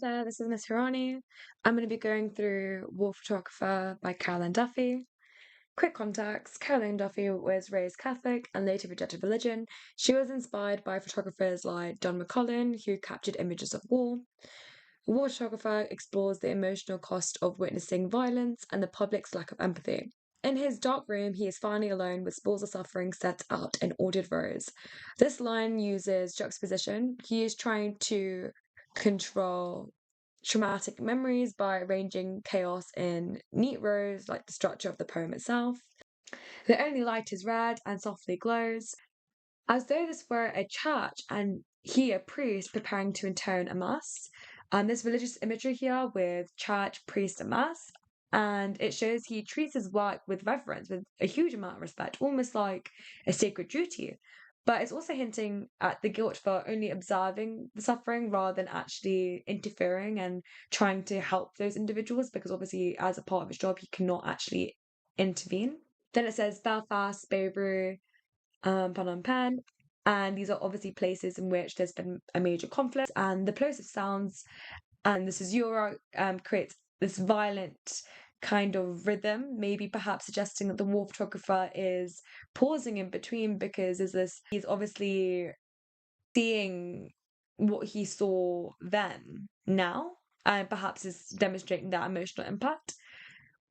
there, this is Miss Hirani. I'm going to be going through War Photographer by Duffy. Quick context, Duffy was raised Catholic and later rejected religion. She was inspired by photographers like Don McCullin, who captured images of war. War Photographer explores the emotional cost of witnessing violence and the public's lack of empathy. In his dark room, he is finally alone with spores of suffering set out in ordered rows. This line uses juxtaposition. He is trying to control traumatic memories by arranging chaos in neat rows, like the structure of the poem itself. The only light is red and softly glows, as though this were a church and he a priest preparing to intone a mass. And there's religious imagery here with church, priest, and mass. And it shows he treats his work with reverence, with a huge amount of respect, almost like a sacred duty. But it's also hinting at the guilt for only observing the suffering rather than actually interfering and trying to help those individuals, because obviously, as a part of his job, he cannot actually intervene. Then it says Belfast, Beirut, Phnom Penh, and these are obviously places in which there's been a major conflict, and the plosive sounds, and this is Euro, creates this violent kind of rhythm, maybe perhaps suggesting that the war photographer is pausing in between because he's obviously seeing what he saw then now, and perhaps is demonstrating that emotional impact.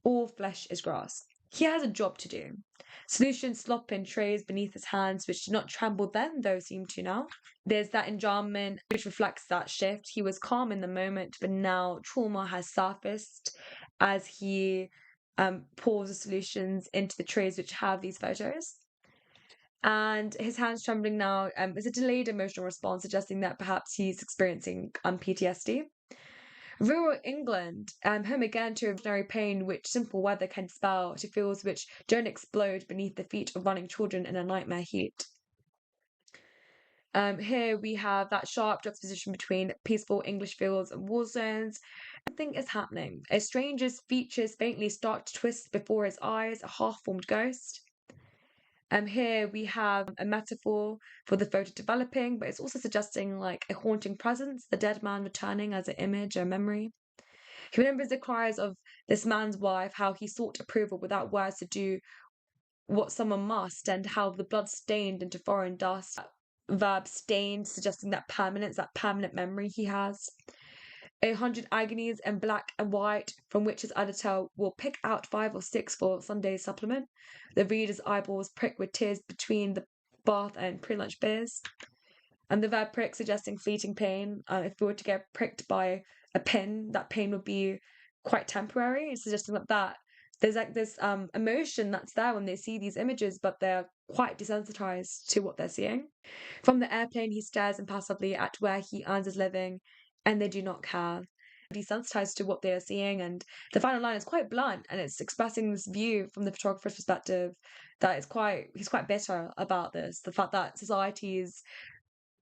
All flesh is grass. He has a job to do. Solutions slop in trays beneath his hands, which did not tremble then, though seem to now. There's that enjambment which reflects that shift. He was calm in the moment, but now trauma has surfaced as he pours the solutions into the trays which have these photos. And his hands trembling now is a delayed emotional response, suggesting that perhaps he's experiencing PTSD. Rural England, home again to ordinary pain which simple weather can dispel, to fields which don't explode beneath the feet of running children in a nightmare heat. Here we have that sharp juxtaposition between peaceful English fields and war zones. Something is happening. A stranger's features faintly start to twist before his eyes, a half-formed ghost. Here we have a metaphor for the photo developing, but it's also suggesting like a haunting presence, the dead man returning as an image or memory. He remembers the cries of this man's wife, how he sought approval without words to do what someone must, and how the blood stained into foreign dust. Verb stained, suggesting that permanence, that permanent memory he has. 100 agonies in black and white, from which his editor will pick out 5 or 6 for Sunday's supplement. The reader's eyeballs prick with tears between the bath and pre-lunch beers. And the verb prick suggesting fleeting pain. If we were to get pricked by a pin, that pain would be quite temporary. It's suggesting that there's like this emotion that's there when they see these images, but they're quite desensitized to what they're seeing. From the airplane, he stares impassively at where he earns his living, and they do not care. Desensitized to what they are seeing, and the final line is quite blunt, and it's expressing this view from the photographer's perspective that he's quite bitter about this, the fact that society is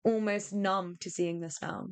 almost numb to seeing this now.